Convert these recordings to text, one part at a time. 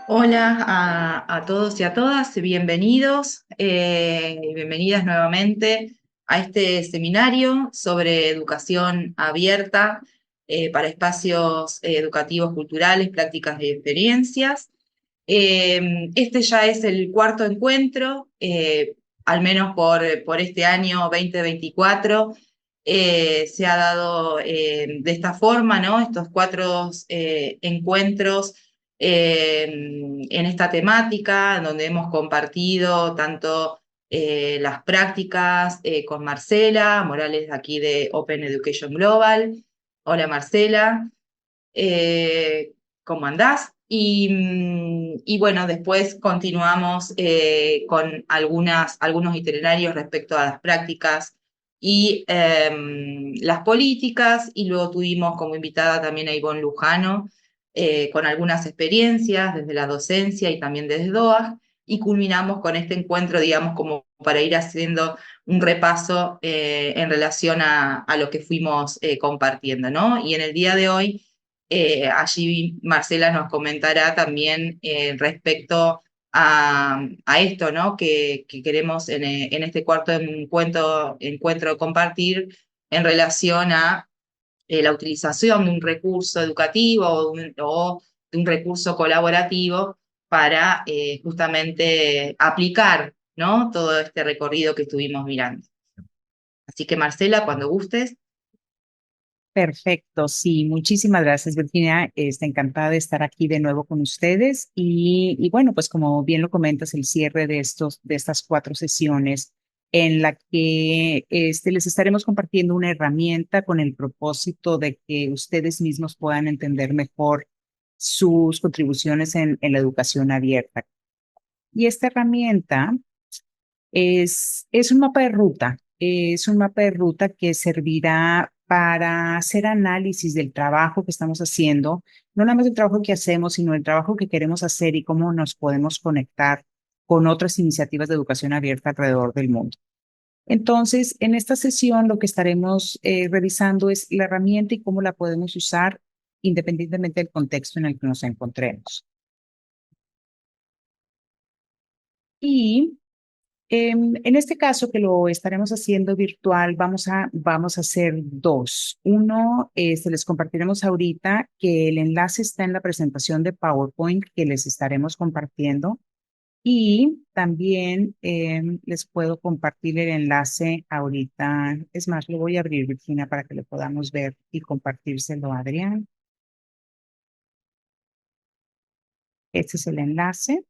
Hola a todos y a todas, bienvenidos y bienvenidas nuevamente a este seminario sobre educación abierta para espacios educativos, culturales, prácticas y experiencias. Este ya es el cuarto encuentro, al menos por este año 2024. Se ha dado de esta forma, ¿no? Estos cuatro encuentros en esta temática, donde hemos compartido tanto las prácticas con Marcela Morales, de aquí de Open Education Global. Hola Marcela, ¿cómo andás? Y bueno, después continuamos con algunos itinerarios respecto a las prácticas y las políticas, y luego tuvimos como invitada también a Ivonne Lujano, con algunas experiencias desde la docencia y también desde DOAG, y culminamos con este encuentro, digamos, como para ir haciendo un repaso en relación a lo que fuimos compartiendo, ¿no? Y en el día de hoy, allí Marcela nos comentará también respecto a esto, ¿no? Que queremos en este cuarto encuentro de compartir en relación a la utilización de un recurso educativo o de un recurso colaborativo para justamente aplicar, ¿no? Todo este recorrido que estuvimos mirando. Así que Marcela, cuando gustes. Perfecto, sí, muchísimas gracias, Virginia. Está encantada de estar aquí de nuevo con ustedes. Y bueno, pues como bien lo comentas, el cierre de estas cuatro sesiones en la que les estaremos compartiendo una herramienta con el propósito de que ustedes mismos puedan entender mejor sus contribuciones en la educación abierta. Y esta herramienta es un mapa de ruta, es un mapa de ruta que servirá para hacer análisis del trabajo que estamos haciendo, no nada más del trabajo que hacemos, sino el trabajo que queremos hacer y cómo nos podemos conectar con otras iniciativas de educación abierta alrededor del mundo. Entonces, en esta sesión lo que estaremos revisando es la herramienta y cómo la podemos usar independientemente del contexto en el que nos encontremos. Y en este caso, que lo estaremos haciendo virtual, vamos a hacer dos. Uno, se les compartiremos ahorita que el enlace está en la presentación de PowerPoint que les estaremos compartiendo. Y también les puedo compartir el enlace ahorita. Es más, lo voy a abrir, Virginia, para que lo podamos ver y compartírselo a Adrián. Este es el enlace.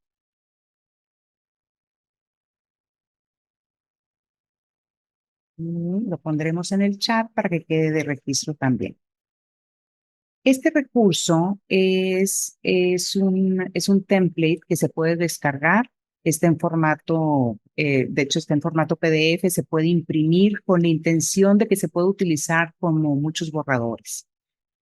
Y lo pondremos en el chat para que quede de registro también. Este recurso es un template que se puede descargar. Está en formato, de hecho, está en formato PDF, se puede imprimir con la intención de que se pueda utilizar como muchos borradores.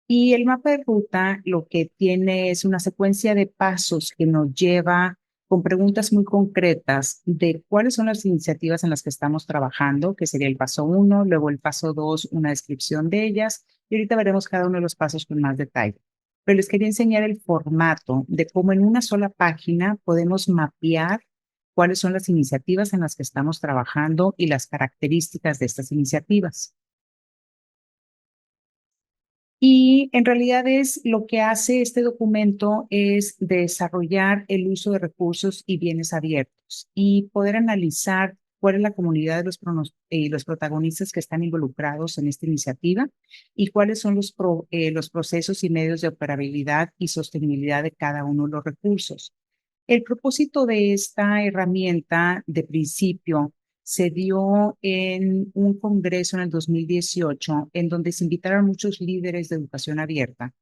Y el mapa de ruta lo que tiene es una secuencia de pasos que nos lleva con preguntas muy concretas de cuáles son las iniciativas en las que estamos trabajando, que sería el paso uno, luego el paso dos, una descripción de ellas, y ahorita veremos cada uno de los pasos con más detalle. Pero les quería enseñar el formato de cómo en una sola página podemos mapear cuáles son las iniciativas en las que estamos trabajando y las características de estas iniciativas. Y en realidad es lo que hace este documento es desarrollar el uso de recursos y bienes abiertos y poder analizar cuál es la comunidad de los protagonistas que están involucrados en esta iniciativa y cuáles son los procesos y medios de operabilidad y sostenibilidad de cada uno de los recursos. El propósito de esta herramienta de principio se dio en un congreso en el 2018, en donde se invitaron muchos líderes de educación abierta,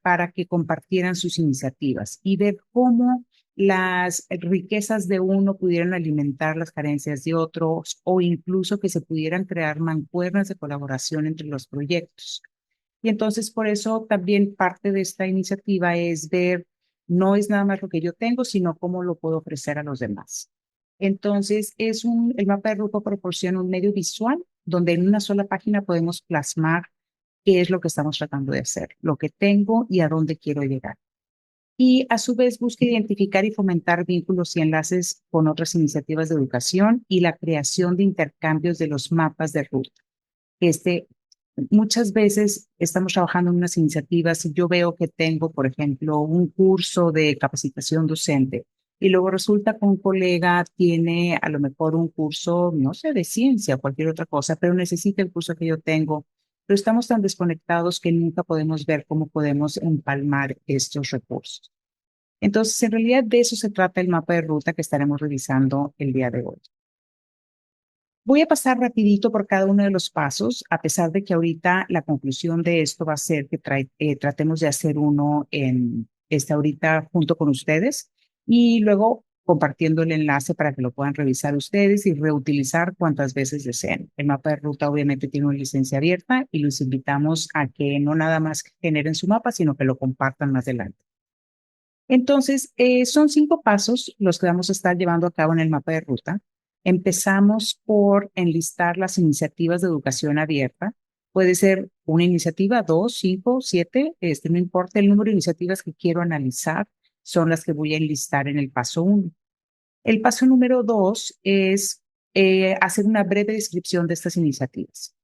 para que compartieran sus iniciativas y ver cómo las riquezas de uno pudieran alimentar las carencias de otros o incluso que se pudieran crear mancuernas de colaboración entre los proyectos. Y entonces por eso también parte de esta iniciativa es ver, no es nada más lo que yo tengo, sino cómo lo puedo ofrecer a los demás. Entonces el mapa de grupo proporciona un medio visual donde en una sola página podemos plasmar qué es lo que estamos tratando de hacer, lo que tengo y a dónde quiero llegar. y a su vez busca identificar y fomentar vínculos y enlaces con otras iniciativas de educación y la creación de intercambios de los mapas de ruta. Este, Muchas veces estamos trabajando en unas iniciativas y yo veo que tengo, por ejemplo, un curso de capacitación docente y luego resulta que un colega tiene a lo mejor un curso, no sé, de ciencia o cualquier otra cosa, pero necesita el curso que yo tengo. Pero estamos tan desconectados que nunca podemos ver cómo podemos empalmar estos recursos. Entonces, en realidad de eso se trata el mapa de ruta que estaremos revisando el día de hoy. Voy a pasar rapidito por cada uno de los pasos, a pesar de que ahorita la conclusión de esto va a ser que tratemos de hacer uno ahorita junto con ustedes y luego compartiendo el enlace para que lo puedan revisar ustedes y reutilizar cuantas veces deseen. El mapa de ruta obviamente tiene una licencia abierta y los invitamos a que no nada más generen su mapa, sino que lo compartan más adelante. Entonces, son 5 pasos los que vamos a estar llevando a cabo en el mapa de ruta. Empezamos por enlistar las iniciativas de educación abierta. Puede ser una iniciativa, 2, 5, 7, no importa el número de iniciativas que quiero analizar, son las que voy a enlistar en el paso 1. El paso número 2 es hacer una breve descripción de estas iniciativas.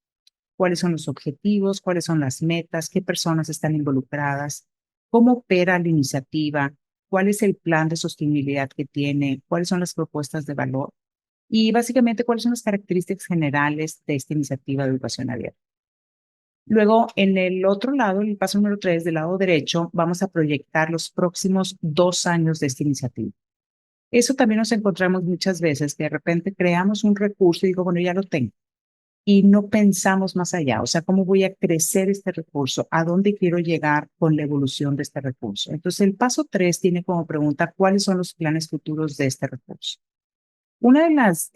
¿Cuáles son los objetivos? ¿Cuáles son las metas? ¿Qué personas están involucradas? ¿Cómo opera la iniciativa? ¿Cuál es el plan de sostenibilidad que tiene? ¿Cuáles son las propuestas de valor? Y básicamente, ¿cuáles son las características generales de esta iniciativa de educación abierta? Luego, en el otro lado, en el paso número 3, del lado derecho, vamos a proyectar los próximos 2 años de esta iniciativa. Eso también nos encontramos muchas veces, que de repente creamos un recurso y digo, bueno, ya lo tengo y no pensamos más allá, o sea, cómo voy a crecer este recurso, a dónde quiero llegar con la evolución de este recurso. Entonces, el paso 3 tiene como pregunta, ¿cuáles son los planes futuros de este recurso? Una de las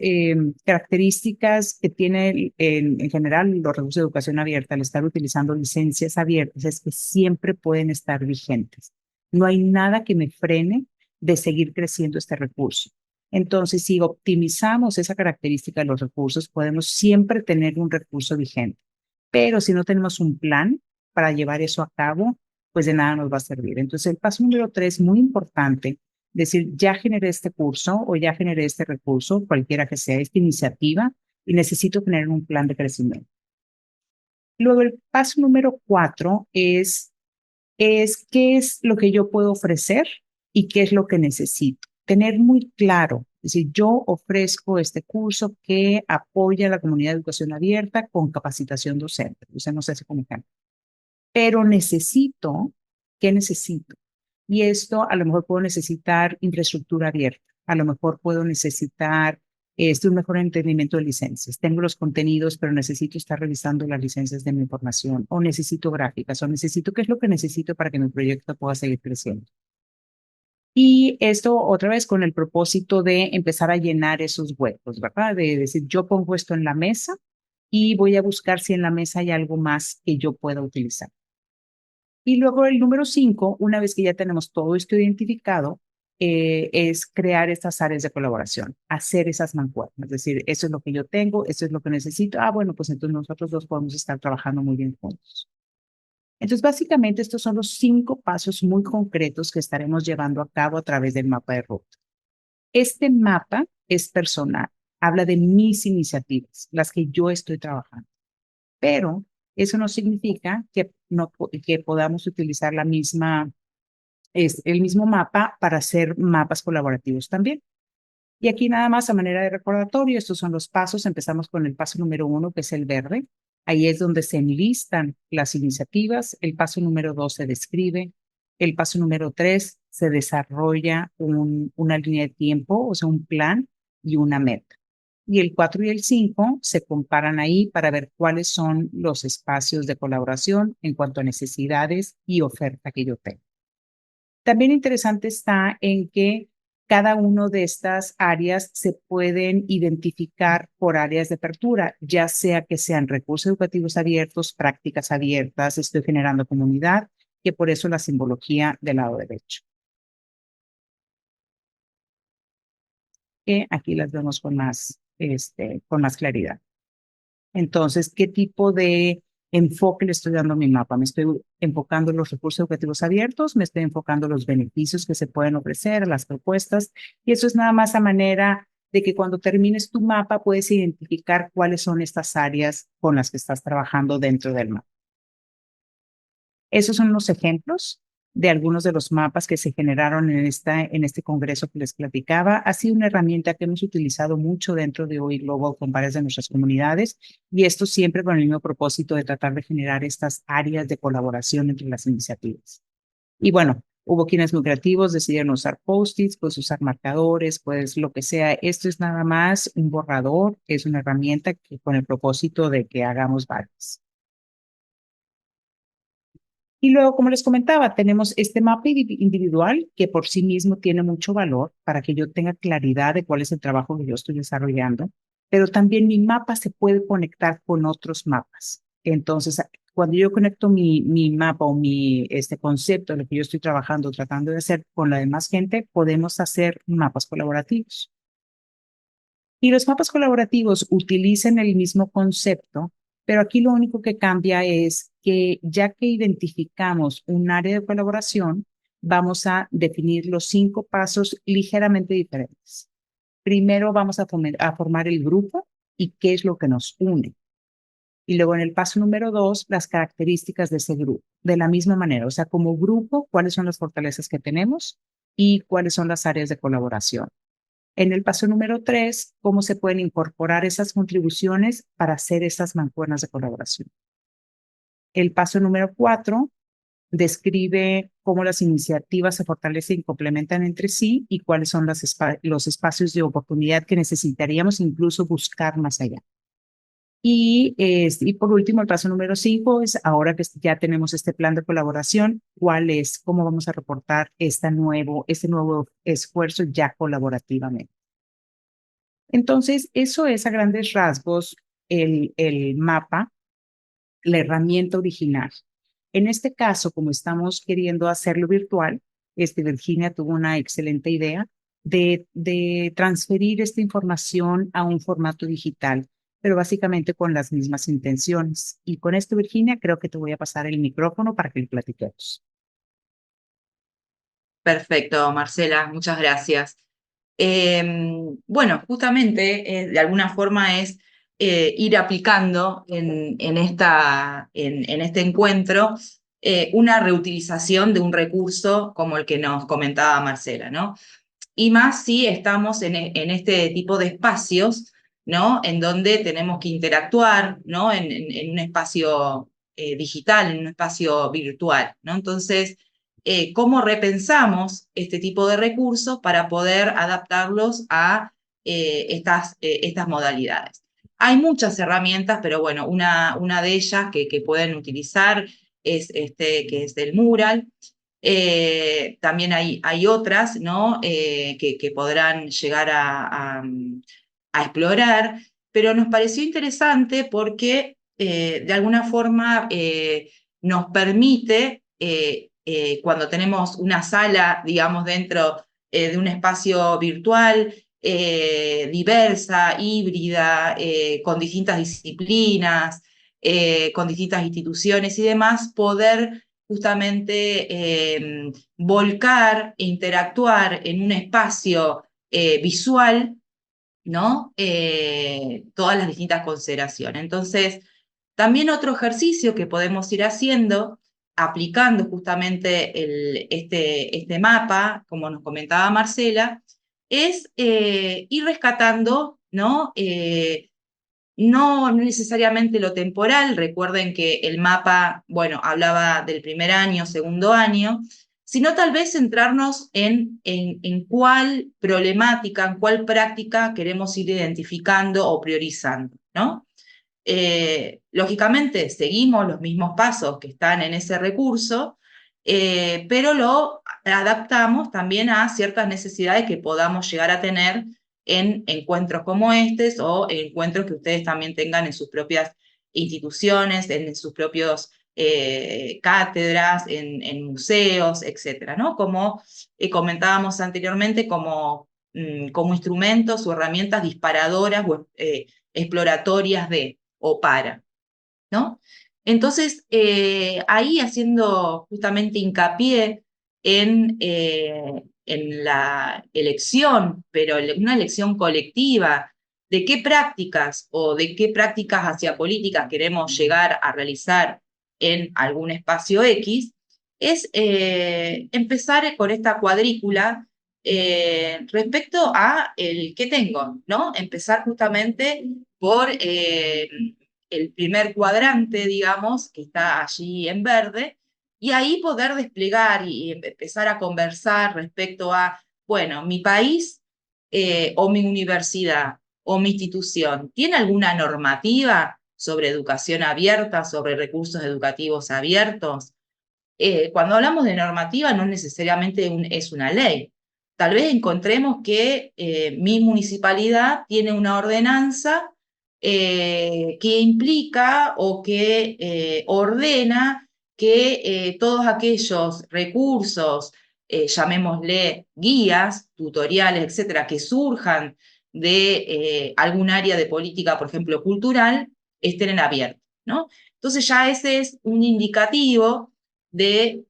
características que tiene en general los recursos de educación abierta al estar utilizando licencias abiertas es que siempre pueden estar vigentes. No hay nada que me frene de seguir creciendo este recurso. Entonces, si optimizamos esa característica de los recursos, podemos siempre tener un recurso vigente. Pero si no tenemos un plan para llevar eso a cabo, pues de nada nos va a servir. Entonces, el paso número 3, muy importante, decir, ya generé este curso o ya generé este recurso, cualquiera que sea esta iniciativa, y necesito tener un plan de crecimiento. Luego, el paso número 4 es qué es lo que yo puedo ofrecer y qué es lo que necesito. Tener muy claro, es decir, yo ofrezco este curso que apoya a la comunidad de educación abierta con capacitación docente. O sea, no sé si como ejemplo. Pero necesito, ¿qué necesito? Y esto a lo mejor puedo necesitar infraestructura abierta, a lo mejor puedo necesitar un mejor entendimiento de licencias. Tengo los contenidos, pero necesito estar revisando las licencias de mi información, o necesito gráficas, o necesito qué es lo que necesito para que mi proyecto pueda seguir creciendo. Y esto otra vez con el propósito de empezar a llenar esos huecos, ¿verdad? De decir, yo pongo esto en la mesa y voy a buscar si en la mesa hay algo más que yo pueda utilizar. Y luego el número 5, una vez que ya tenemos todo esto identificado, es crear estas áreas de colaboración, hacer esas mancuernas, es decir, eso es lo que yo tengo, eso es lo que necesito. Ah, bueno, pues entonces nosotros dos podemos estar trabajando muy bien juntos. Entonces, básicamente, estos son los 5 pasos muy concretos que estaremos llevando a cabo a través del mapa de ruta. Este mapa es personal, habla de mis iniciativas, las que yo estoy trabajando, pero eso no significa que, no, que podamos utilizar el mismo mapa para hacer mapas colaborativos también. Y aquí nada más a manera de recordatorio, estos son los pasos. Empezamos con el paso número 1, que es el verde. Ahí es donde se enlistan las iniciativas. El paso número 2 se describe. El paso número 3 se desarrolla una línea de tiempo, o sea, un plan y una meta. Y el 4 y el 5 se comparan ahí para ver cuáles son los espacios de colaboración en cuanto a necesidades y oferta que yo tengo. También interesante está en que cada una de estas áreas se pueden identificar por áreas de apertura, ya sea que sean recursos educativos abiertos, prácticas abiertas, estoy generando comunidad, que por eso la simbología del lado derecho. Que aquí las vemos con más claridad. Entonces, ¿qué tipo de enfoque le estoy dando a mi mapa. Me estoy enfocando en los recursos educativos abiertos, me estoy enfocando en los beneficios que se pueden ofrecer, las propuestas, y eso es nada más a manera de que cuando termines tu mapa puedes identificar cuáles son estas áreas con las que estás trabajando dentro del mapa. Esos son unos ejemplos de algunos de los mapas que se generaron en este congreso que les platicaba. Ha sido una herramienta que hemos utilizado mucho dentro de OI Global con varias de nuestras comunidades, y esto siempre con el mismo propósito de tratar de generar estas áreas de colaboración entre las iniciativas. Y bueno, hubo quienes muy creativos decidieron usar post-its, pues usar marcadores, pues lo que sea. Esto es nada más un borrador, es una herramienta que con el propósito de que hagamos varias. Y luego, como les comentaba, tenemos este mapa individual que por sí mismo tiene mucho valor para que yo tenga claridad de cuál es el trabajo que yo estoy desarrollando, pero también mi mapa se puede conectar con otros mapas. Entonces, cuando yo conecto mi mapa o mi concepto de lo que yo estoy trabajando, tratando de hacer con la demás gente, podemos hacer mapas colaborativos. Y los mapas colaborativos utilizan el mismo concepto, pero aquí lo único que cambia es que ya que identificamos un área de colaboración, vamos a definir los 5 pasos ligeramente diferentes. Primero vamos a formar el grupo y qué es lo que nos une. Y luego en el paso número 2, las características de ese grupo. De la misma manera, o sea, como grupo, cuáles son las fortalezas que tenemos y cuáles son las áreas de colaboración. En el paso número 3, cómo se pueden incorporar esas contribuciones para hacer esas mancuernas de colaboración. El paso número 4 describe cómo las iniciativas se fortalecen y complementan entre sí y cuáles son los espacios de oportunidad que necesitaríamos incluso buscar más allá. Y por último, el paso número 5 es, ahora que ya tenemos este plan de colaboración, cómo vamos a reportar este nuevo esfuerzo ya colaborativamente. Entonces, eso es a grandes rasgos el mapa, la herramienta original. En este caso, como estamos queriendo hacerlo virtual, Virginia tuvo una excelente idea de transferir esta información a un formato digital, pero básicamente con las mismas intenciones. Y con esto, Virginia, creo que te voy a pasar el micrófono para que lo platiquemos. Perfecto, Marcela, muchas gracias. Bueno, justamente de alguna forma es ir aplicando en este encuentro una reutilización de un recurso como el que nos comentaba Marcela, ¿no? Y más si estamos en este tipo de espacios, ¿no? En donde tenemos que interactuar, ¿no? En un espacio digital, en un espacio virtual, ¿no? Entonces, ¿cómo repensamos este tipo de recursos para poder adaptarlos a estas modalidades? Hay muchas herramientas, pero bueno, una de ellas que pueden utilizar es que es el Mural. También hay otras, ¿no? Que podrán llegar a explorar, pero nos pareció interesante porque de alguna forma nos permite, cuando tenemos una sala, digamos, dentro de un espacio virtual, diversa, híbrida, con distintas disciplinas, con distintas instituciones y demás, poder justamente volcar e interactuar en un espacio visual, ¿no? Todas las distintas consideraciones. Entonces, también otro ejercicio que podemos ir haciendo, aplicando justamente este mapa, como nos comentaba Marcela, es ir rescatando, ¿no? No necesariamente lo temporal, recuerden que el mapa, bueno, hablaba del primer año, segundo año, sino tal vez centrarnos en cuál problemática, en cuál práctica queremos ir identificando o priorizando, ¿no? Lógicamente, seguimos los mismos pasos que están en ese recurso, pero lo adaptamos también a ciertas necesidades que podamos llegar a tener en encuentros como estos o encuentros que ustedes también tengan en sus propias instituciones, en sus propios cátedras, en museos, etcétera, ¿no? Como comentábamos anteriormente, como instrumentos o herramientas disparadoras o exploratorias de o para, ¿no? Entonces, ahí haciendo justamente hincapié en la elección, pero una elección colectiva, de qué prácticas o de qué prácticas hacia políticas queremos llegar a realizar en algún espacio X, es empezar con esta cuadrícula respecto a el qué tengo, ¿no? Empezar justamente por el primer cuadrante, digamos, que está allí en verde, y ahí poder desplegar y empezar a conversar respecto a, bueno, mi país o mi universidad o mi institución, ¿tiene alguna normativa sobre educación abierta, sobre recursos educativos abiertos? Cuando hablamos de normativa no necesariamente es una ley. Tal vez encontremos que mi municipalidad tiene una ordenanza que implica o que ordena que todos aquellos recursos, llamémosle guías, tutoriales, etcétera, que surjan de algún área de política, por ejemplo, cultural, estén en abierto, ¿no? Entonces ya ese es un indicativo de,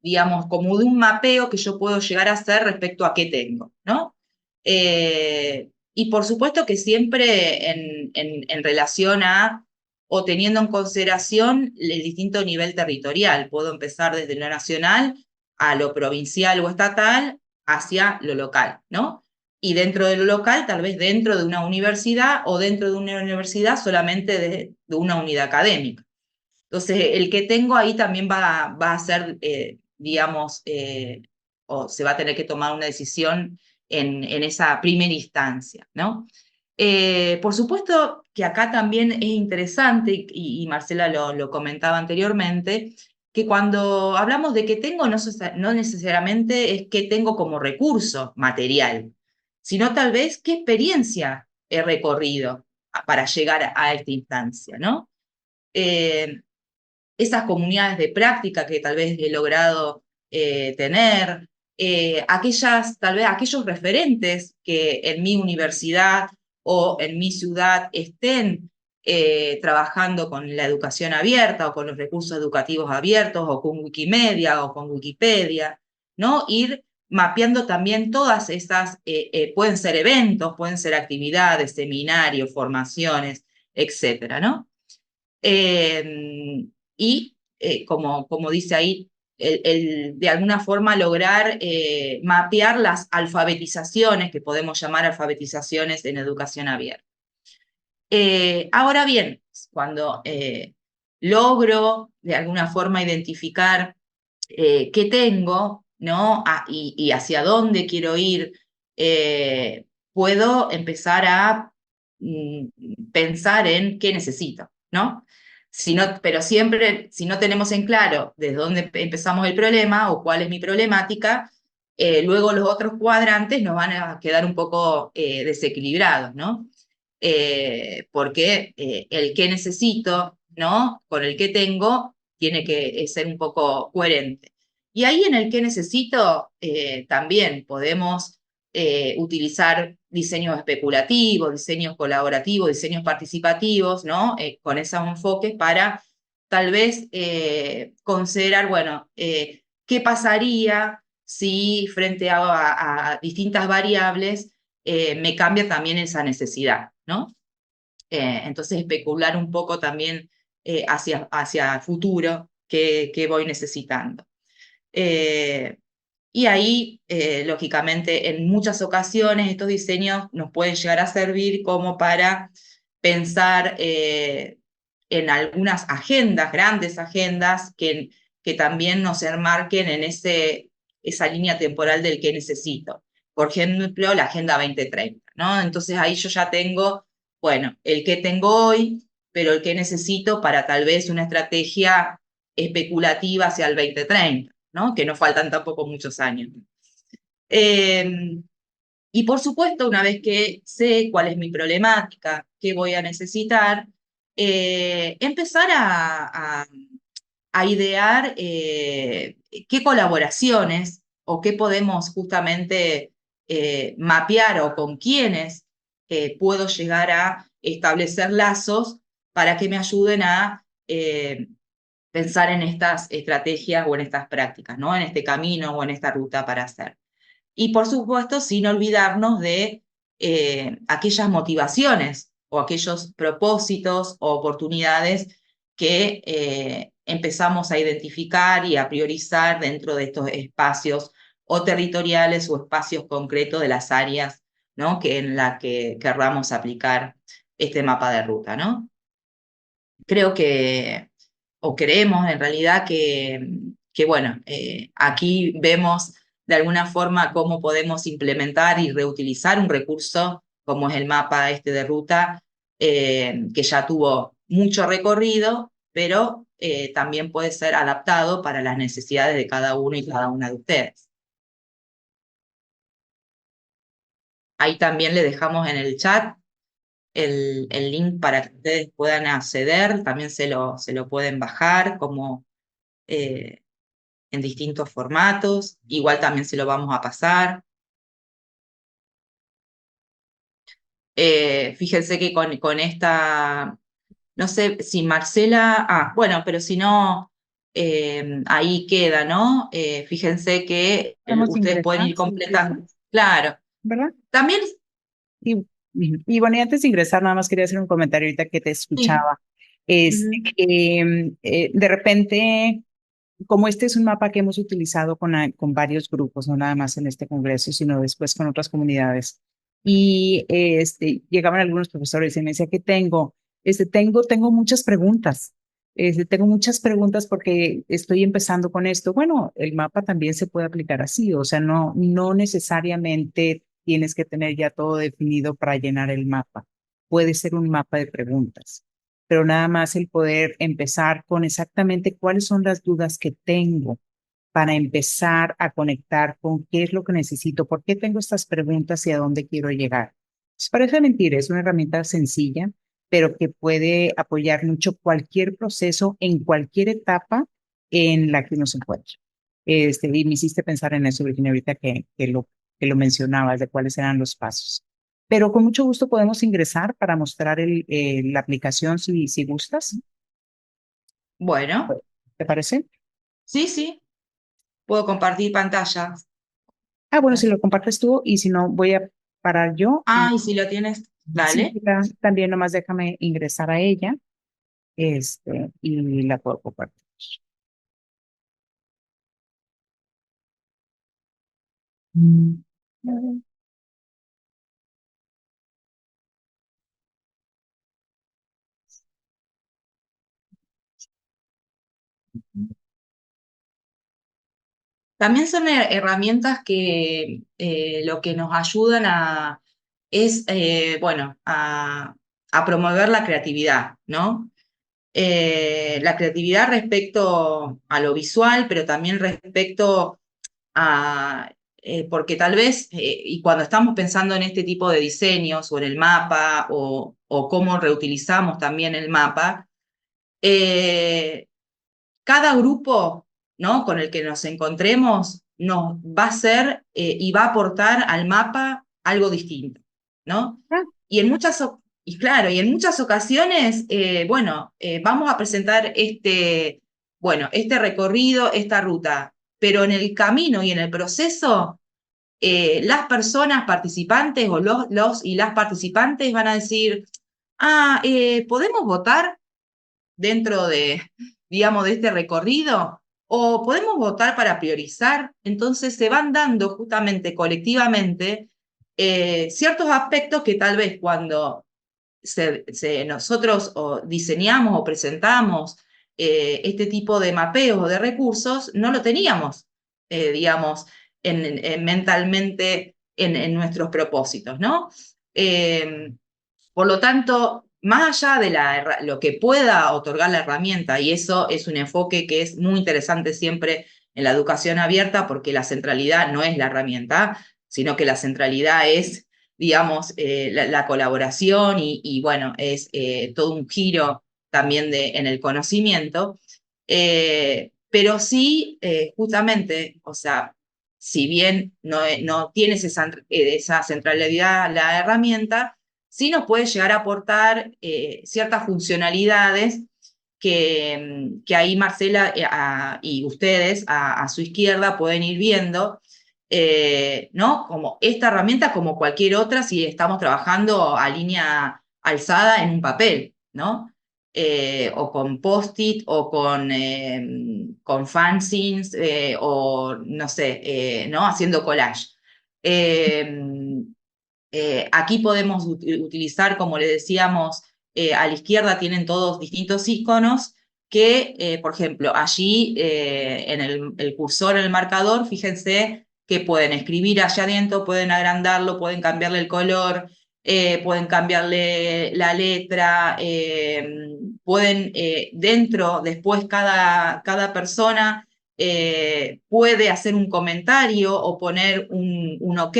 digamos, como de un mapeo que yo puedo llegar a hacer respecto a qué tengo, ¿no? Y por supuesto que siempre en relación a o teniendo en consideración el distinto nivel territorial. Puedo empezar desde lo nacional a lo provincial o estatal hacia lo local, ¿no? Y dentro de lo local, tal vez dentro de una universidad o dentro de una universidad solamente de una unidad académica. Entonces, el que tengo ahí también va a ser, digamos, o se va a tener que tomar una decisión en esa primera instancia, ¿no? Por supuesto que acá también es interesante, y Marcela lo comentaba anteriormente, que cuando hablamos de que tengo, no necesariamente es que tengo como recurso material, sino tal vez qué experiencia he recorrido para llegar a esta instancia, ¿no? Eh, Esas comunidades de práctica que tal vez he logrado tener, tal vez aquellos referentes que en mi universidad o en mi ciudad estén trabajando con la educación abierta o con los recursos educativos abiertos o con Wikimedia o con Wikipedia, ¿no? Ir mapeando también todas esas, pueden ser eventos, pueden ser actividades, seminarios, formaciones, etcétera, ¿no? Y como dice ahí, de alguna forma lograr mapear las alfabetizaciones, que podemos llamar alfabetizaciones en educación abierta. Ahora bien, cuando logro de alguna forma identificar qué tengo, ¿no? Y hacia dónde quiero ir, puedo empezar a pensar en qué necesito, ¿no? Pero siempre, si no tenemos en claro desde dónde empezamos el problema o cuál es mi problemática, luego los otros cuadrantes nos van a quedar un poco desequilibrados, ¿no? Porque el que necesito, ¿no? Con el que tengo, tiene que ser un poco coherente. Y ahí en el que necesito, también podemos utilizar diseños especulativos, diseños colaborativos, diseños participativos, ¿no? Con esos enfoques para tal vez considerar, bueno, ¿qué pasaría si frente a distintas variables me cambia también esa necesidad, ¿no? Entonces especular un poco también hacia futuro qué voy necesitando. Eh, y ahí, lógicamente, en muchas ocasiones estos diseños nos pueden llegar a servir como para pensar en algunas agendas, grandes agendas, que también nos enmarquen en esa línea temporal del que necesito. Por ejemplo, la Agenda 2030, ¿no? Entonces ahí yo ya tengo, bueno, el que tengo hoy, pero el que necesito para tal vez una estrategia especulativa hacia el 2030, ¿no? Que no faltan tampoco muchos años. Eh, y por supuesto, una vez que sé cuál es mi problemática, qué voy a necesitar, empezar a idear qué colaboraciones o qué podemos justamente mapear o con quiénes puedo llegar a establecer lazos para que me ayuden a eh, pensar en estas estrategias o en estas prácticas, ¿no? En este camino o en esta ruta para hacer. Y por supuesto, sin olvidarnos de aquellas motivaciones o aquellos propósitos o oportunidades que empezamos a identificar y a priorizar dentro de estos espacios o territoriales o espacios concretos de las áreas, ¿no? Que en la que querramos aplicar este mapa de ruta, ¿no? Creo que, o creemos en realidad que bueno, aquí vemos de alguna forma cómo podemos implementar y reutilizar un recurso como es el mapa este de ruta, que ya tuvo mucho recorrido, pero también puede ser adaptado para las necesidades de cada uno y cada una de ustedes. Ahí también le dejamos en el chat el link para que ustedes puedan acceder, también se lo pueden bajar como eh, en distintos formatos, igual también se lo vamos a pasar. Fíjense que con esta, no sé si Marcela, bueno, pero si no, ahí queda, ¿no? Fíjense que Podemos ustedes pueden ingresar, ir completando. Claro, ¿verdad? también, Y, y bueno, y antes de ingresar, nada más quería hacer un comentario ahorita que te sí. escuchaba. Es Ujú. que de repente, como este es un mapa que hemos utilizado con varios grupos, no nada más en este congreso, sino después con otras comunidades, y llegaban algunos profesores y me decía que tengo muchas preguntas. Tengo muchas preguntas porque estoy empezando con esto. Bueno, el mapa también se puede aplicar así, o sea, no necesariamente tienes que tener ya todo definido para llenar el mapa. Puede ser un mapa de preguntas, pero nada más el poder empezar con exactamente cuáles son las dudas que tengo para empezar a conectar con qué es lo que necesito, por qué tengo estas preguntas y a dónde quiero llegar. Pues parece mentira, es una herramienta sencilla, pero que puede apoyar mucho cualquier proceso en cualquier etapa en la que uno se encuentre. Y me hiciste pensar en eso, Virginia, ahorita que lo mencionabas, de cuáles eran los pasos. Pero con mucho gusto podemos ingresar para mostrar la aplicación si gustas. Bueno, ¿Te parece? sí, sí, puedo compartir pantalla. Ah, bueno, si lo compartes tú y si no, voy a parar yo y Y si lo tienes, sí, dale. también nomás déjame ingresar a ella, y la puedo compartir. Mm. También son herramientas que lo que nos ayudan es, bueno, a promover la creatividad, ¿no? La creatividad respecto a lo visual, pero también respecto porque tal vez, y cuando estamos pensando en este tipo de diseños o en el mapa o cómo reutilizamos también el mapa, eh, cada grupo, ¿no? Con el que nos encontremos nos va a hacer y va a aportar al mapa algo distinto, ¿no? Ah, Y y claro, y en muchas ocasiones, bueno, vamos a presentar bueno, este recorrido, esta ruta, pero en el camino y en el proceso, las personas participantes o los y las participantes van a decir, ¿podemos votar dentro de, digamos, de este recorrido? ¿O podemos votar para priorizar? Entonces se van dando justamente colectivamente ciertos aspectos que tal vez cuando nosotros diseñamos o presentamos este tipo de mapeos o de recursos, no lo teníamos, digamos, mentalmente en nuestros propósitos, ¿no? Por lo tanto, más allá de lo que pueda otorgar la herramienta, y eso es un enfoque que es muy interesante siempre en la educación abierta, porque la centralidad no es la herramienta, sino que la centralidad es, digamos, la colaboración y, bueno, es todo un giro también en el conocimiento. Pero sí, justamente, o sea, si bien no tienes esa centralidad la herramienta, sí nos puede llegar a aportar ciertas funcionalidades que ahí Marcela y ustedes a su izquierda pueden ir viendo, ¿no? Como esta herramienta, como cualquier otra, si estamos trabajando a línea alzada en un papel, ¿no? O con post-it, o con fanzines, o no sé, ¿no? Haciendo collage. Eh, Aquí podemos utilizar, como le decíamos, a la izquierda tienen todos distintos iconos que, por ejemplo, allí en el cursor, en el marcador, fíjense que pueden escribir allá adentro, pueden agrandarlo, pueden cambiarle el color, pueden cambiarle la letra, pueden dentro, después cada persona puede hacer un comentario o poner un ok.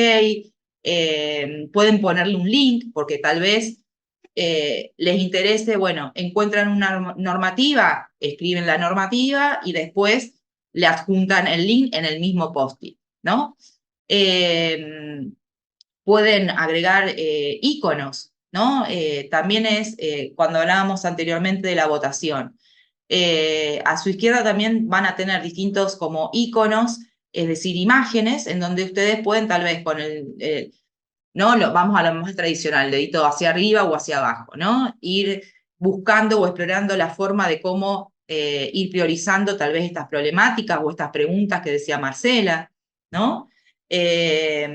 Pueden ponerle un link porque tal vez les interese, bueno, encuentran una normativa, escriben la normativa y después le adjuntan el link en el mismo post-it, ¿no? Eh, Pueden agregar iconos, ¿no? También es cuando hablábamos anteriormente de la votación. A su izquierda también van a tener distintos como iconos, es decir, imágenes, en donde ustedes pueden tal vez con ¿no? Vamos a lo más tradicional, dedito hacia arriba o hacia abajo, ¿no? Ir buscando o explorando la forma de cómo ir priorizando tal vez estas problemáticas o estas preguntas que decía Marcela, ¿no? Eh,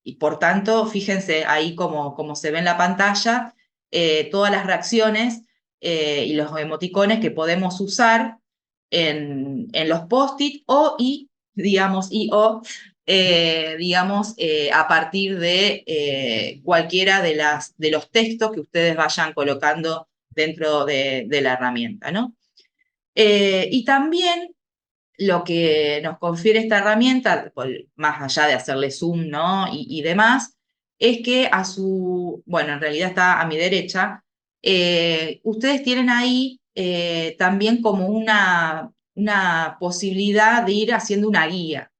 y por tanto, fíjense ahí como se ve en la pantalla, todas las reacciones y los emoticones que podemos usar en los post-it digamos, digamos, a partir de cualquiera de los textos que ustedes vayan colocando dentro de la herramienta, ¿no? Y también lo que nos confiere esta herramienta, más allá de hacerle zoom, ¿no? Y demás, es que bueno, en realidad está a mi derecha, ustedes tienen ahí también como una posibilidad de ir haciendo una guía.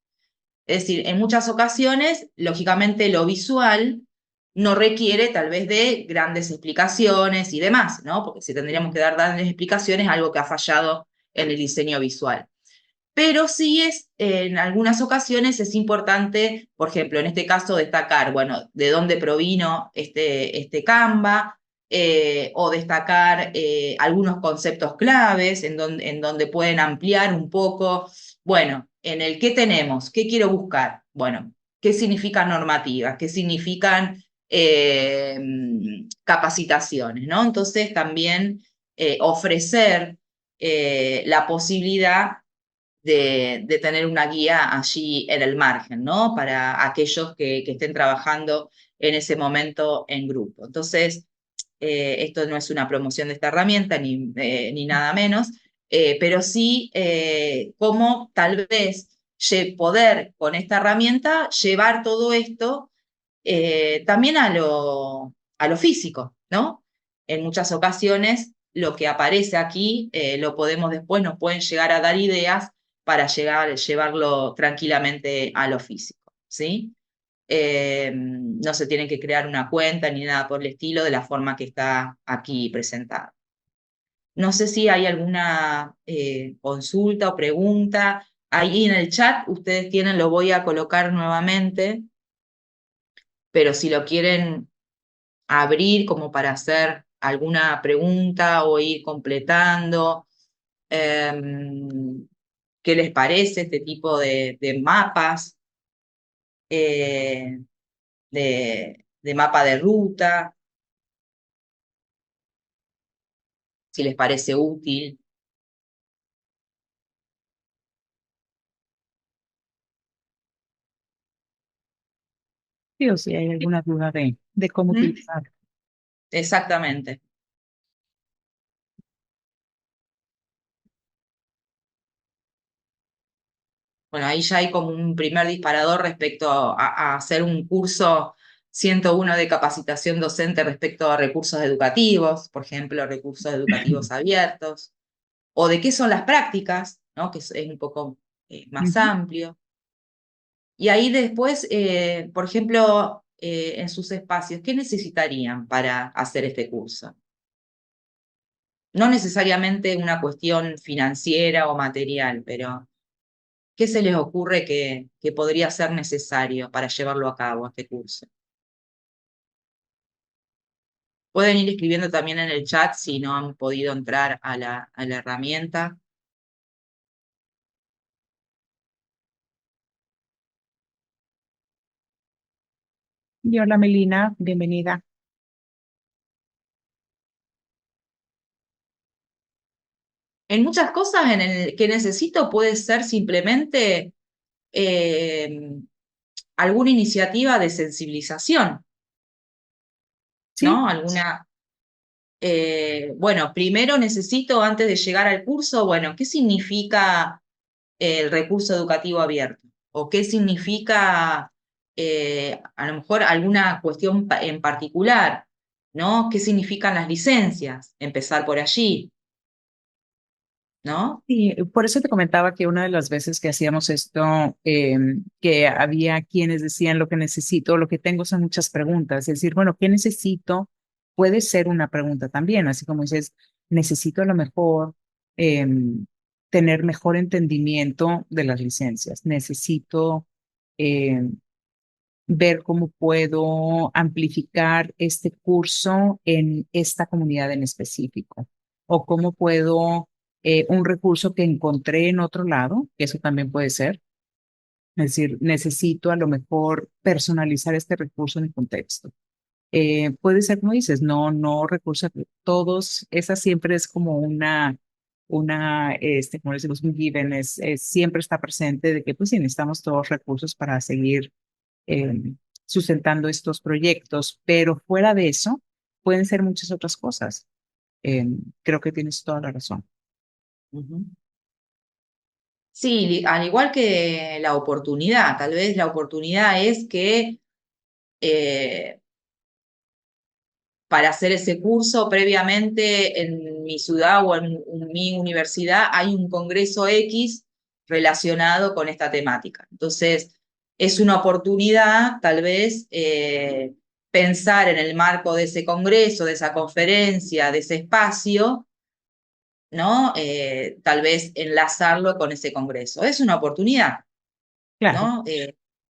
Es decir, en muchas ocasiones, lógicamente, lo visual no requiere tal vez de grandes explicaciones y demás, ¿no? Porque si tendríamos que dar grandes explicaciones, algo que ha fallado en el diseño visual. Pero sí en algunas ocasiones es importante, por ejemplo, en este caso, destacar, bueno, de dónde provino este Canva, o destacar algunos conceptos claves en donde pueden ampliar un poco, bueno, en el qué tenemos, qué quiero buscar, bueno, qué significan normativas, qué significan capacitaciones, ¿no? Entonces también ofrecer la posibilidad de tener una guía allí en el margen, ¿no? Para aquellos que estén trabajando en ese momento en grupo. Entonces, esto no es una promoción de esta herramienta ni nada menos, pero sí cómo tal vez poder con esta herramienta llevar todo esto también a lo físico, ¿no? En muchas ocasiones lo que aparece aquí lo podemos después, nos pueden llegar a dar ideas para llevarlo tranquilamente a lo físico, ¿sí? No se tienen que crear una cuenta ni nada por el estilo de la forma que está aquí presentada. No sé si hay alguna consulta o pregunta. Ahí en el chat ustedes tienen, lo voy a colocar nuevamente, pero si lo quieren abrir como para hacer alguna pregunta o ir completando. ¿Qué les parece este tipo de mapas, eh, de mapa de ruta? Si les parece útil. Sí, o si hay alguna duda de cómo ¿Mm? utilizar. Exactamente. Bueno, ahí ya hay como un primer disparador respecto a hacer un curso 101 de capacitación docente respecto a recursos educativos, por ejemplo, recursos educativos abiertos, o de qué son las prácticas, ¿no? Que es un poco más Ujú. amplio. Y ahí después, por ejemplo, en sus espacios, ¿qué necesitarían para hacer este curso? no necesariamente una cuestión financiera o material, pero ¿qué se les ocurre que podría ser necesario para llevarlo a cabo este curso? Pueden ir escribiendo también en el chat si no han podido entrar a la herramienta. Y hola Melina, bienvenida. En muchas cosas en el que necesito puede ser simplemente eh, alguna iniciativa de sensibilización, Sí, ¿no? Bueno, primero necesito, antes de llegar al curso, bueno, ¿qué significa el recurso educativo abierto? ¿O qué significa a lo mejor alguna cuestión en particular? ¿No? ¿Qué significan las licencias? Empezar por allí, ¿no? y por eso te comentaba que una de las veces que hacíamos esto, que había quienes decían lo que necesito, lo que tengo son muchas preguntas. Es decir, bueno, ¿qué necesito? Puede ser una pregunta también, así como dices, necesito a lo mejor tener mejor entendimiento de las licencias. Necesito em, ver cómo puedo amplificar este curso en esta comunidad en específico, o cómo puedo, un recurso que encontré en otro lado, que eso también puede ser, es decir, necesito a lo mejor personalizar este recurso en el contexto. Puede ser, como dices, no recursos, todos, esa siempre es como como decimos, un given, siempre está presente de que pues sí, necesitamos todos recursos para seguir eh, sustentando estos proyectos, pero fuera de eso, pueden ser muchas otras cosas. Eh, Creo que tienes toda la razón. Ujú. Sí, al igual que la oportunidad, tal vez la oportunidad es que eh, para hacer ese curso previamente en mi ciudad o en mi universidad hay un congreso X relacionado con esta temática. Entonces, es una oportunidad tal vez pensar en el marco de ese congreso, de esa conferencia, de ese espacio, ¿no? Tal vez enlazarlo con ese congreso. Es una oportunidad, Claro, ¿no?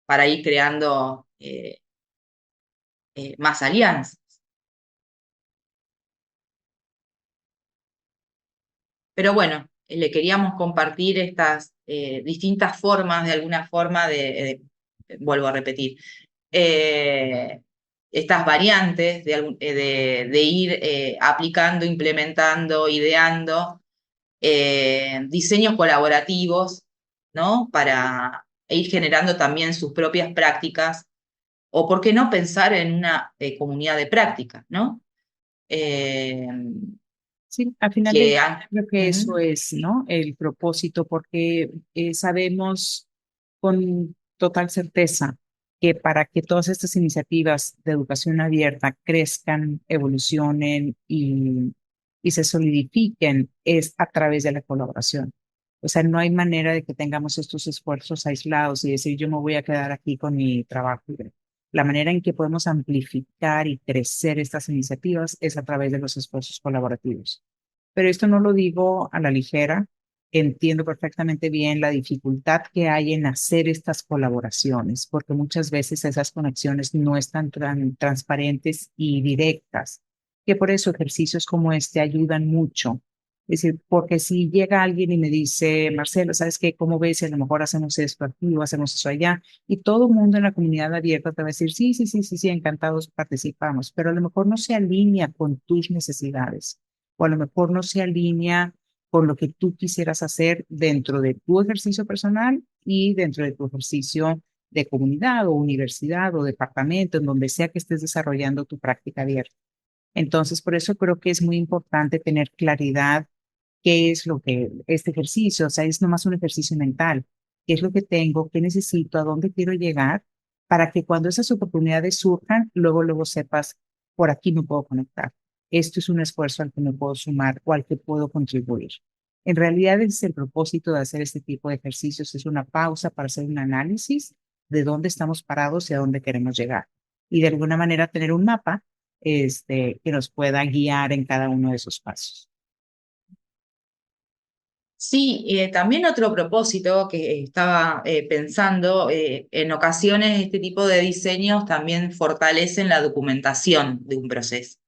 Para ir creando más alianzas. Pero bueno, le queríamos compartir estas distintas formas, de alguna forma, vuelvo a repetir, eh, estas variantes de ir aplicando, implementando, ideando diseños colaborativos, ¿no? Para ir generando también sus propias prácticas, o por qué no pensar en una comunidad de prácticas, ¿no? Eh, sí, al final del que día han- creo que eso Ujú. es, ¿no? El propósito, porque sabemos con total certeza que para que todas estas iniciativas de educación abierta crezcan, evolucionen y se solidifiquen es a través de la colaboración. O sea, no hay manera de que tengamos estos esfuerzos aislados y decir yo me voy a quedar aquí con mi trabajo. La manera en que podemos amplificar y crecer estas iniciativas es a través de los esfuerzos colaborativos. Pero esto no lo digo a la ligera. Entiendo perfectamente bien la dificultad que hay en hacer estas colaboraciones, porque muchas veces esas conexiones no están tan transparentes y directas, que por eso ejercicios como este ayudan mucho. Es decir, porque si llega alguien y me dice, Marcelo, ¿sabes qué? ¿Cómo ves? Si a lo mejor hacemos esto aquí o hacemos eso allá. Y todo el mundo en la comunidad abierta te va a decir, sí, sí, sí, sí, sí, encantados participamos, pero a lo mejor no se alinea con tus necesidades o a lo mejor no se alinea con lo que tú quisieras hacer dentro de tu ejercicio personal y dentro de tu ejercicio de comunidad o universidad o departamento, en donde sea que estés desarrollando tu práctica abierta. Entonces, por eso creo que es muy importante tener claridad qué es lo que este ejercicio, o sea, es nomás un ejercicio mental, qué es lo que tengo, qué necesito, a dónde quiero llegar, para que cuando esas oportunidades surjan, luego sepas, por aquí me puedo conectar. Esto es un esfuerzo al que me puedo sumar o al que puedo contribuir. En realidad, es el propósito de hacer este tipo de ejercicios, es una pausa para hacer un análisis de dónde estamos parados y a dónde queremos llegar. Y de alguna manera tener un mapa que nos pueda guiar en cada uno de esos pasos. Sí, también otro propósito que estaba pensando, en ocasiones este tipo de diseños también fortalecen la documentación de un proceso.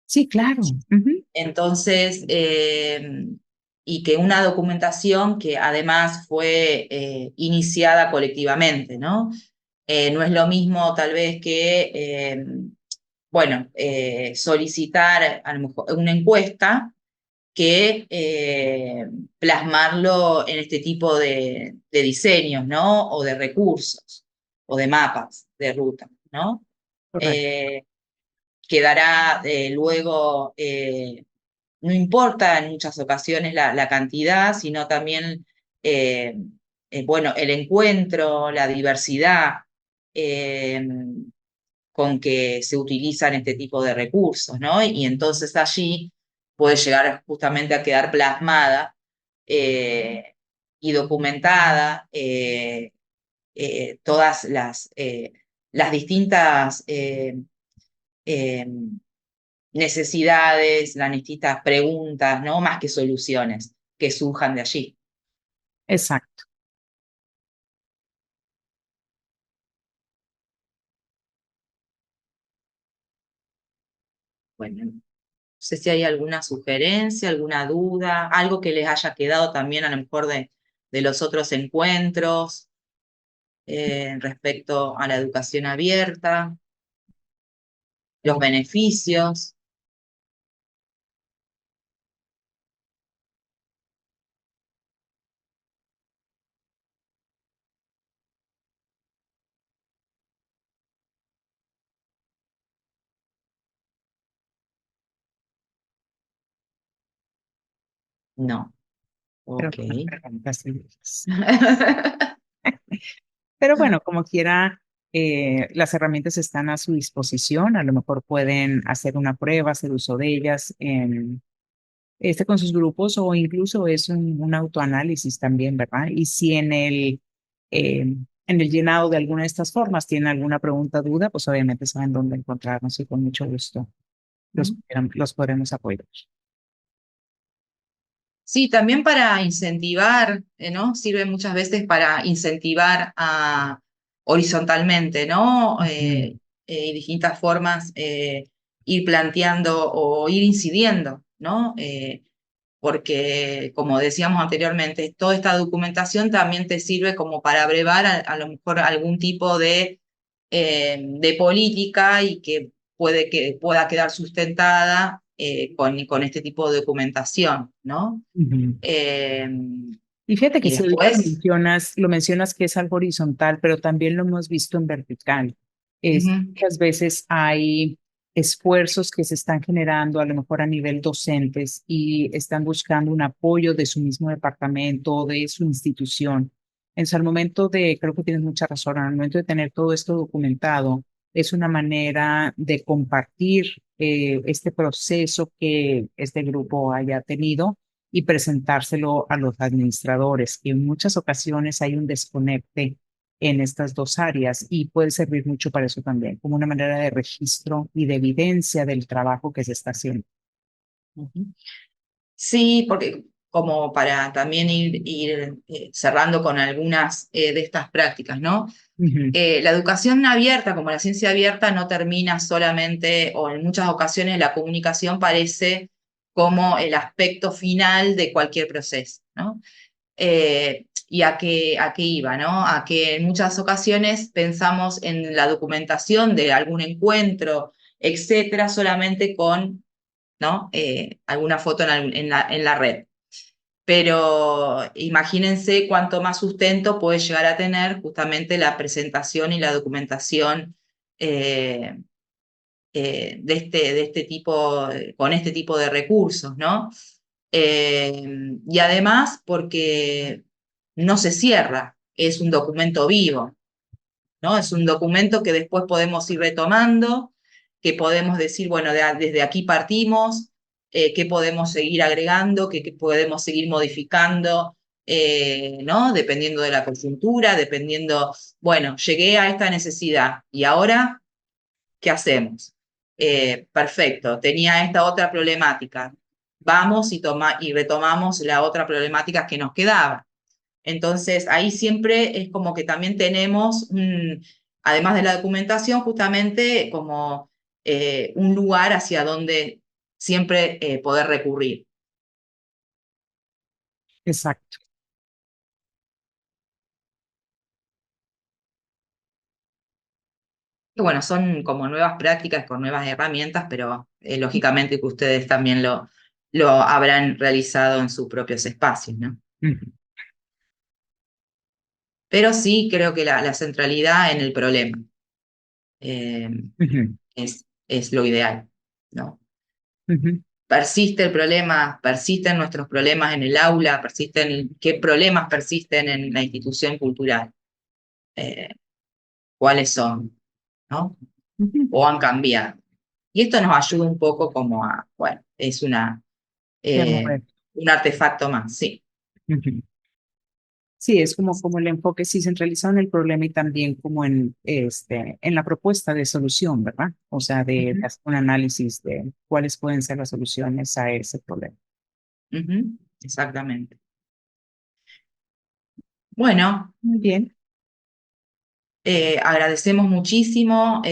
Sí, claro. Ujú. Entonces, y que una documentación que además fue iniciada colectivamente, ¿no? No es lo mismo tal vez que, bueno, solicitar a lo mejor una encuesta que plasmarlo en este tipo de diseños, ¿no? O de recursos, o de mapas de ruta, ¿no? Correcto. Eh, quedará luego, no importa en muchas ocasiones la cantidad, sino también, eh, bueno, el encuentro, la diversidad eh, con que se utilizan este tipo de recursos, ¿no? Y entonces allí puede llegar justamente a quedar plasmada eh, y documentada todas las distintas eh, necesidades, las distintas preguntas, ¿no? Más que soluciones que surjan de allí. Exacto. Bueno, no sé si hay alguna sugerencia, alguna duda, algo que les haya quedado también a lo mejor de los otros encuentros respecto a la educación abierta, los beneficios. No, Pero ok. con preguntas seguidas. Pero bueno, como quiera, las herramientas están a su disposición. A lo mejor pueden hacer una prueba, hacer uso de ellas con sus grupos o incluso es un autoanálisis también, ¿verdad? Y si en el llenado de alguna de estas formas tienen alguna pregunta, duda, pues obviamente saben dónde encontrarnos y con mucho gusto los podremos apoyar. Sí, también para incentivar, ¿no? Sirve muchas veces para incentivar horizontalmente, ¿no? Ujú, Distintas formas ir planteando o ir incidiendo, ¿no? Porque, como decíamos anteriormente, toda esta documentación también te sirve como para brevar a lo mejor algún tipo de política y que pueda quedar sustentada con este tipo de documentación, ¿no? ujú. Eh, Y fíjate que y si ahorita después, lo mencionas que es algo horizontal, pero también lo hemos visto en vertical. ujú, Muchas veces hay esfuerzos que se están generando a lo mejor a nivel docentes y están buscando un apoyo de su mismo departamento o de su institución. Entonces, al momento creo que tienes mucha razón, al momento de tener todo esto documentado, es una manera de compartir este proceso que este grupo haya tenido y presentárselo a los administradores, que en muchas ocasiones hay un desconecte en estas dos áreas y puede servir mucho para eso también, como una manera de registro y de evidencia del trabajo que se está haciendo. ujú. Sí, porque como para también ir cerrando con algunas de estas prácticas, ¿no? Ujú, La educación abierta, como la ciencia abierta, no termina solamente, o en muchas ocasiones la comunicación parece como el aspecto final de cualquier proceso, ¿no? ¿Y a qué iba, no? A que en muchas ocasiones pensamos en la documentación de algún encuentro, etcétera, solamente con, ¿no? Alguna foto en la red. Pero imagínense cuánto más sustento puede llegar a tener justamente la presentación y la documentación eh, de este tipo, con este tipo de recursos, ¿no? Y además porque no se cierra, es un documento vivo, ¿no? Es un documento que después podemos ir retomando, que podemos decir, bueno, desde aquí partimos, qué podemos seguir agregando, qué podemos seguir modificando, ¿no? Dependiendo de la coyuntura, dependiendo, bueno, llegué a esta necesidad y ahora, ¿qué hacemos? Perfecto, tenía esta otra problemática. vamos y retomamos la otra problemática que nos quedaba. Entonces, ahí siempre es como que también tenemos, además de la documentación, justamente como un lugar hacia donde siempre poder recurrir. Exacto. Que bueno, son como nuevas prácticas con nuevas herramientas, pero lógicamente que ustedes también lo habrán realizado en sus propios espacios, ¿no? Ujú, Pero sí creo que la centralidad en el problema eh, ujú, es lo ideal, ¿no? ujú. Persiste el problema, persisten nuestros problemas en el aula, persisten, qué problemas persisten en la institución cultural, Eh, cuáles son, ¿no? Ujú. O han cambiado. Y esto nos ayuda un poco como a, bueno, es De eh, mover. un artefacto más, sí. Ujú. Sí, es como el enfoque sí centralizado en el problema y también como en la propuesta de solución, ¿verdad? O sea, de Ujú, hacer un análisis de cuáles pueden ser las soluciones a ese problema. ujú, exactamente. Bueno, Muy bien. agradecemos muchísimo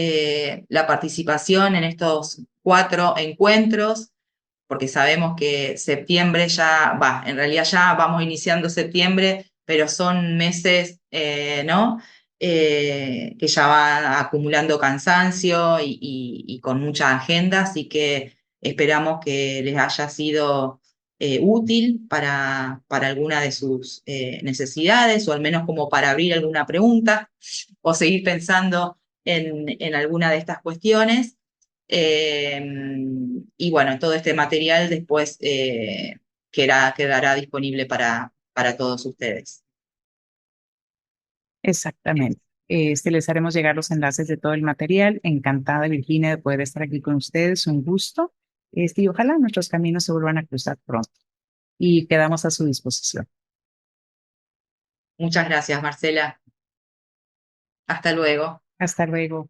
la participación en estos 4 encuentros, porque sabemos que septiembre ya va, en realidad ya vamos iniciando septiembre, pero son meses, ¿no? Que ya van acumulando cansancio y con mucha agenda, así que esperamos que les haya sido útil para alguna de sus necesidades, o al menos como para abrir alguna pregunta o seguir pensando en alguna de estas cuestiones. Eh, y bueno, todo este material después quedará disponible para todos ustedes. Exactamente. Les haremos llegar los enlaces de todo el material. Encantada, Virginia, de poder estar aquí con ustedes. Un gusto. Y ojalá nuestros caminos se vuelvan a cruzar pronto. Y quedamos a su disposición. Muchas gracias, Marcela. Hasta luego. Hasta luego.